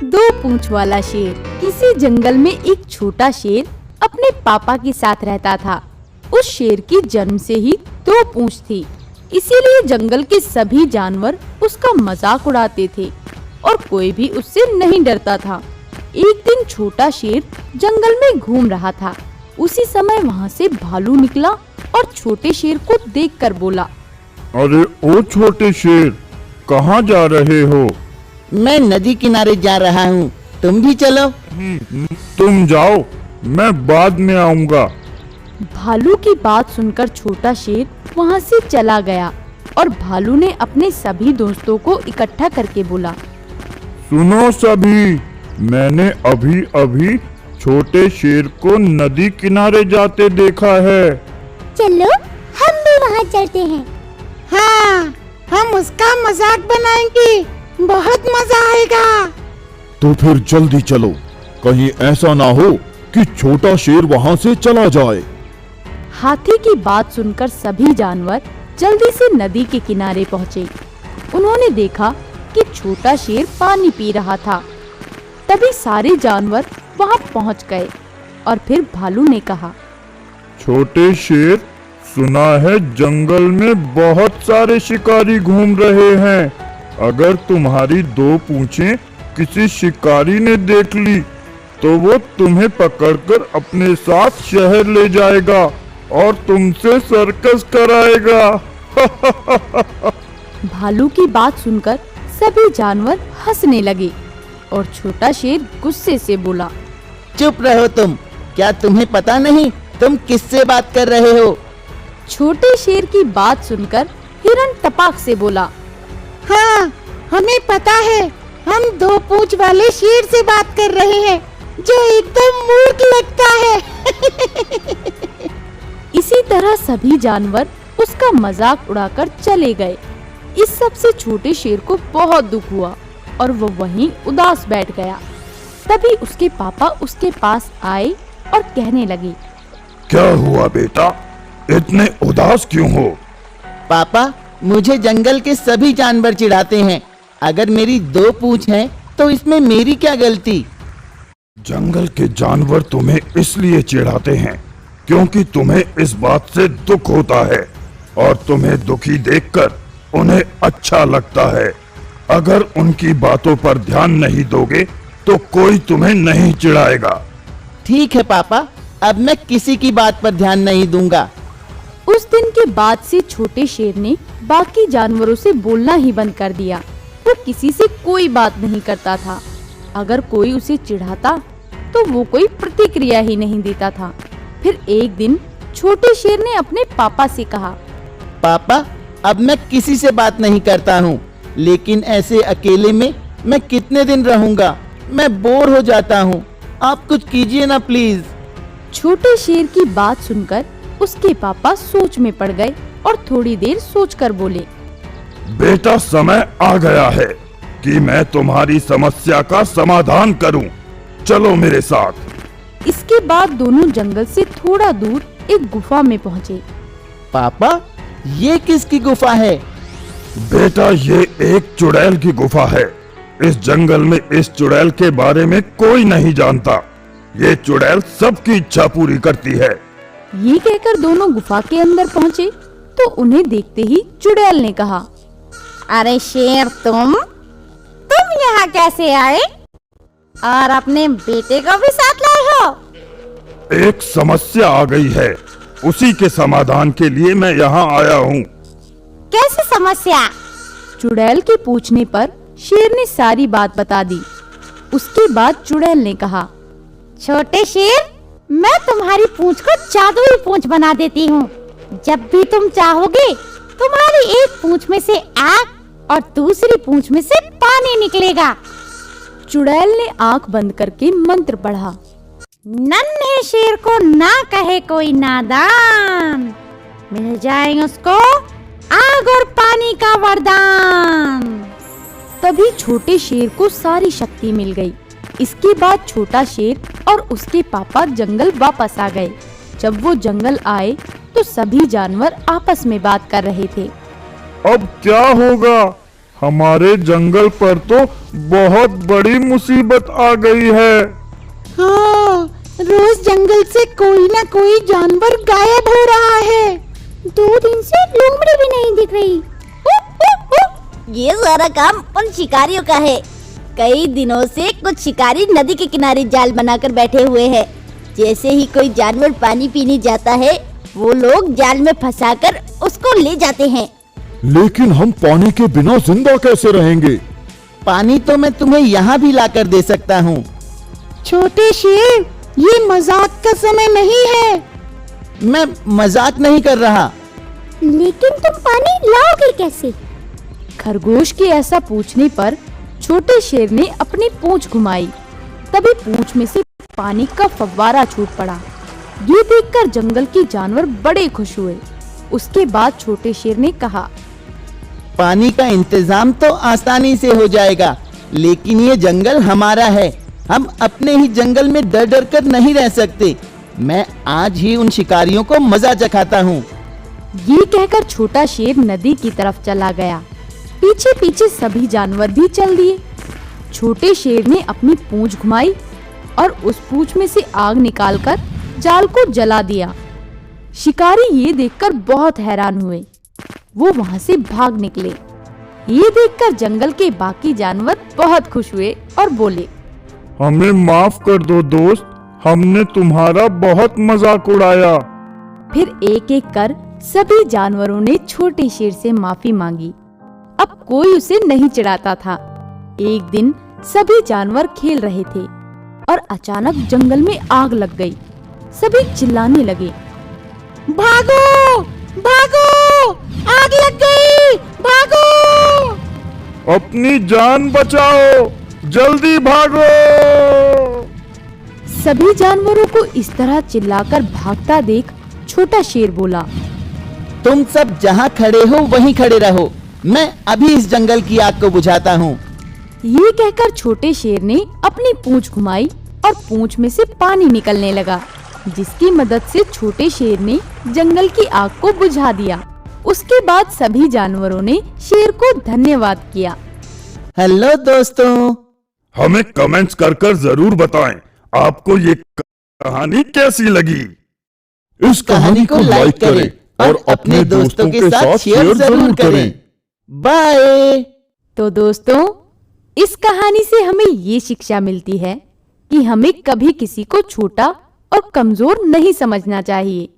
दो पूंछ वाला शेर। किसी जंगल में एक छोटा शेर अपने पापा के साथ रहता था। उस शेर की जन्म से ही दो पूंछ थी, इसीलिए जंगल के सभी जानवर उसका मजाक उड़ाते थे और कोई भी उससे नहीं डरता था। एक दिन छोटा शेर जंगल में घूम रहा था। उसी समय वहाँ से भालू निकला और छोटे शेर को देखकर बोला, अरे ओ छोटे शेर, कहाँ जा रहे हो? मैं नदी किनारे जा रहा हूँ, तुम भी चलो। तुम जाओ, मैं बाद में आऊँगा। भालू की बात सुनकर छोटा शेर वहाँ से चला गया और भालू ने अपने सभी दोस्तों को इकट्ठा करके बोला, सुनो सभी, मैंने अभी अभी छोटे शेर को नदी किनारे जाते देखा है। चलो हम भी वहाँ चलते हैं। हाँ, हम उसका मजाक बनाएंगे, बहुत मजा आएगा। तो फिर जल्दी चलो, कहीं ऐसा ना हो कि छोटा शेर वहाँ से चला जाए। हाथी की बात सुनकर सभी जानवर जल्दी से नदी के किनारे पहुँचे। उन्होंने देखा कि छोटा शेर पानी पी रहा था। तभी सारे जानवर वहाँ पहुँच गए और फिर भालू ने कहा, छोटे शेर, सुना है जंगल में बहुत सारे शिकारी घूम रहे हैं। अगर तुम्हारी दो पूंछें किसी शिकारी ने देख ली तो वो तुम्हें पकड़कर अपने साथ शहर ले जाएगा और तुमसे सर्कस कराएगा। भालू की बात सुनकर सभी जानवर हंसने लगे और छोटा शेर गुस्से से बोला, चुप रहो तुम, क्या तुम्हें पता नहीं तुम किससे बात कर रहे हो? छोटे शेर की बात सुनकर हिरण टपाक से बोला, हाँ, हमें पता है, हम दो पूंछ वाले शेर से बात कर रहे हैं जो एकदम मूर्ख लगता है। इसी तरह सभी जानवर उसका मजाक उड़ाकर चले गए। इस सब से छोटे शेर को बहुत दुख हुआ और वो वहीं उदास बैठ गया। तभी उसके पापा उसके पास आए और कहने लगे, क्या हुआ बेटा, इतने उदास क्यों हो? पापा, मुझे जंगल के सभी जानवर चिढ़ाते हैं। अगर मेरी दो पूंछ हैं तो इसमें मेरी क्या गलती? जंगल के जानवर तुम्हें इसलिए चिढ़ाते हैं क्योंकि तुम्हें इस बात से दुख होता है और तुम्हें दुखी देखकर उन्हें अच्छा लगता है। अगर उनकी बातों पर ध्यान नहीं दोगे तो कोई तुम्हें नहीं चिढ़ाएगा। ठीक है पापा, अब मैं किसी की बात पर ध्यान नहीं दूंगा। उस दिन के बाद से छोटे शेर ने बाकी जानवरों से बोलना ही बंद कर दिया। वो किसी से कोई बात नहीं करता था। अगर कोई उसे चिढ़ाता तो वो कोई प्रतिक्रिया ही नहीं देता था। फिर एक दिन छोटे शेर ने अपने पापा से कहा, पापा, अब मैं किसी से बात नहीं करता हूँ, लेकिन ऐसे अकेले में मैं कितने दिन रहूंगा? मैं बोर हो जाता हूँ, आप कुछ कीजिए ना प्लीज। छोटे शेर की बात सुनकर उसके पापा सोच में पड़ गए और थोड़ी देर सोचकर बोले, बेटा, समय आ गया है कि मैं तुम्हारी समस्या का समाधान करूं। चलो मेरे साथ। इसके बाद दोनों जंगल से थोड़ा दूर एक गुफा में पहुँचे। पापा, ये किसकी गुफा है? बेटा, ये एक चुड़ैल की गुफा है। इस जंगल में इस चुड़ैल के बारे में कोई नहीं जानता। ये चुड़ैल सबकी इच्छा पूरी करती है। ये कहकर दोनों गुफा के अंदर पहुँचे तो उन्हें देखते ही चुड़ैल ने कहा, अरे शेर, तुम यहाँ कैसे आए और अपने बेटे को भी साथ लाए हो? एक समस्या आ गई है, उसी के समाधान के लिए मैं यहाँ आया हूँ। कैसी समस्या? चुड़ैल के पूछने पर शेर ने सारी बात बता दी। उसके बाद चुड़ैल ने कहा, छोटे शेर, मैं तुम्हारी पूंछ को जादुई पूंछ बना देती हूँ। जब भी तुम चाहोगे तुम्हारी एक पूंछ में से आग और दूसरी पूंछ में से पानी निकलेगा। चुड़ैल ने आंख बंद करके मंत्र पढ़ा, नन्हे शेर को ना कहे कोई नादान, मिल जाए उसको आग और पानी का वरदान। तभी छोटे शेर को सारी शक्ति मिल गई। इसके बाद छोटा शेर और उसके पापा जंगल वापस आ गए। जब वो जंगल आए तो सभी जानवर आपस में बात कर रहे थे। अब क्या होगा? हमारे जंगल पर तो बहुत बड़ी मुसीबत आ गई है। हाँ, रोज जंगल से कोई ना कोई जानवर गायब हो रहा है। 2 दिन से लोमड़ी भी नहीं दिख रही। ये सारा काम उन शिकारियों का है। कई दिनों से कुछ शिकारी नदी के किनारे जाल बनाकर बैठे हुए हैं। जैसे ही कोई जानवर पानी पीने जाता है, वो लोग जाल में फंसाकर उसको ले जाते हैं। लेकिन हम पानी के बिना जिंदा कैसे रहेंगे? पानी तो मैं तुम्हें यहाँ भी लाकर दे सकता हूँ। छोटे शेर, ये मजाक का समय नहीं है। मैं मजाक नहीं कर रहा। लेकिन तुम पानी लाओगे कैसे? खरगोश के ऐसा पूछने पर छोटे शेर ने अपनी पूंछ घुमाई। तभी पूंछ में से पानी का फव्वारा छूट पड़ा। ये देखकर जंगल के जानवर बड़े खुश हुए। उसके बाद छोटे शेर ने कहा, पानी का इंतजाम तो आसानी से हो जाएगा, लेकिन ये जंगल हमारा है। हम अपने ही जंगल में डर डर कर नहीं रह सकते। मैं आज ही उन शिकारियों को मजा चखाता हूँ। ये कहकर छोटा शेर नदी की तरफ चला गया। पीछे पीछे सभी जानवर भी चल दिए। छोटे शेर ने अपनी पूंछ घुमाई और उस पूंछ में से आग निकालकर जाल को जला दिया। शिकारी ये देखकर बहुत हैरान हुए। वो वहां से भाग निकले। ये देखकर जंगल के बाकी जानवर बहुत खुश हुए और बोले, हमें माफ कर दो दोस्त, हमने तुम्हारा बहुत मजाक उड़ाया। फिर एक एक कर सभी जानवरों ने छोटे शेर से माफी मांगी। अब कोई उसे नहीं चिढ़ाता था। एक दिन सभी जानवर खेल रहे थे और अचानक जंगल में आग लग गई। सभी चिल्लाने लगे, भागो भागो, आग लग गई, भागो। अपनी जान बचाओ, जल्दी भागो। सभी जानवरों को इस तरह चिल्लाकर भागता देख छोटा शेर बोला, तुम सब जहाँ खड़े हो वहीं खड़े रहो। मैं अभी इस जंगल की आग को बुझाता हूँ। ये कहकर छोटे शेर ने अपनी पूंछ घुमाई और पूंछ में से पानी निकलने लगा, जिसकी मदद से छोटे शेर ने जंगल की आग को बुझा दिया। उसके बाद सभी जानवरों ने शेर को धन्यवाद किया। हेलो दोस्तों, हमें कमेंट्स कर जरूर बताएं आपको ये कहानी कैसी लगी। इस कहानी को लाइक करें और अपने दोस्तों के साथ शेयर जरूर करें। बाय। तो दोस्तों, इस कहानी से हमें ये शिक्षा मिलती है कि हमें कभी किसी को छोटा और कमजोर नहीं समझना चाहिए।